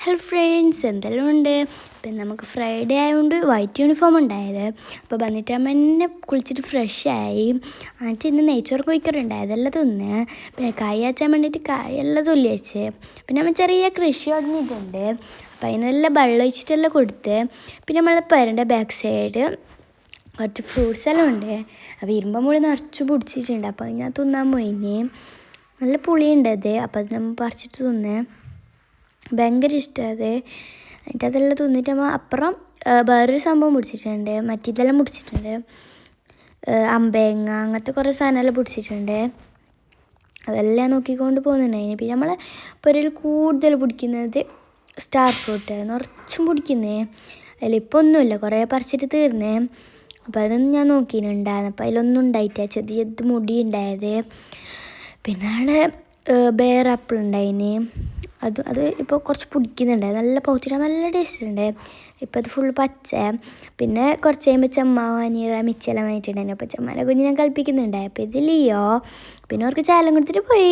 Hello friends, എന്തെല്ലാം ഉണ്ട്? ഇപ്പം നമുക്ക് ഫ്രൈഡേ ആയതുകൊണ്ട് വൈറ്റ് യൂണിഫോം ഉണ്ടായത്. അപ്പോൾ വന്നിട്ട് അമ്മ എന്നെ കുളിച്ചിട്ട് ഫ്രഷായി. എന്നിട്ട് ഇന്ന് നെയ്ച്ചോറ് കൊയ്ക്കറുണ്ടായി, അതെല്ലാം തിന്ന്. പിന്നെ കായ് വെച്ചാൻ വേണ്ടിയിട്ട് കായെല്ലാം തൊല്ലി വെച്ച്. പിന്നെ അമ്മ ചെറിയ കൃഷി തുടങ്ങിയിട്ടുണ്ട്. അപ്പോൾ അതിനെല്ലാം വെള്ളം ഒഴിച്ചിട്ടെല്ലാം കൊടുത്ത്. പിന്നെ നമ്മളെ പേരൻ്റെ ബാക്ക് സൈഡ് കുറച്ച് ഫ്രൂട്ട്സ് എല്ലാം ഉണ്ട്. അപ്പോൾ ഇരുമ്പം മുളി നിറച്ച് പിടിച്ചിട്ടുണ്ട്. അപ്പോൾ അത് ഞാൻ തിന്നാൻ പോയിന്. നല്ല പുളിയുണ്ട് അത്. അപ്പോൾ അത് നമ്മൾ പറിച്ചിട്ട് തിന്ന്. ഭയങ്കര ഇഷ്ടമാണ് അത്. എന്നിട്ട് അതെല്ലാം തിന്നിട്ട് നമ്മൾ അപ്പുറം വേറൊരു സംഭവം പിടിച്ചിട്ടുണ്ട്. മറ്റിതെല്ലാം പിടിച്ചിട്ടുണ്ട്, അമ്പേങ്ങ അങ്ങനത്തെ കുറേ സാധനമെല്ലാം പിടിച്ചിട്ടുണ്ട്. അതെല്ലാം നോക്കിക്കൊണ്ട് പോകുന്നുണ്ടായിന്. പിന്നെ നമ്മളെ പുരയിൽ കൂടുതൽ പിടിക്കുന്നത് സ്റ്റാർ ഫ്രൂട്ട്, നിറച്ചും പിടിക്കുന്നേ. അതിലിപ്പോൾ ഒന്നുമില്ല, കുറേ പറിച്ചിട്ട് തീർന്നേ. അപ്പോൾ അതൊന്നും ഞാൻ നോക്കിയിട്ടുണ്ടായിരുന്നു. അപ്പോൾ അതിലൊന്നും ഉണ്ടായിട്ടാ ചെറിയത് മുടി ഉണ്ടായത്. പിന്നെ അവിടെ ബേർ ആപ്പിൾ ഉണ്ടായിന്. അത് ഇപ്പോൾ കുറച്ച് പിടിക്കുന്നുണ്ട്, നല്ല പൗത്തിട്ട് നല്ല ടേസ്റ്റ് ഉണ്ട്. ഇപ്പോൾ അത് ഫുൾ പച്ച. പിന്നെ കുറച്ച് കഴിയുമ്പോൾ ചെമ്മാവ് അനീറ മിച്ചെല്ലാം വാങ്ങിയിട്ടുണ്ടായിരുന്നു. അപ്പോൾ ചെമ്മാനെ കുഞ്ഞ് ഞാൻ കളിപ്പിക്കുന്നുണ്ടായി. അപ്പോൾ ഇത് ലിയോ. പിന്നെ അവർക്ക് ചാലം കൊടുത്തിട്ട് പോയി.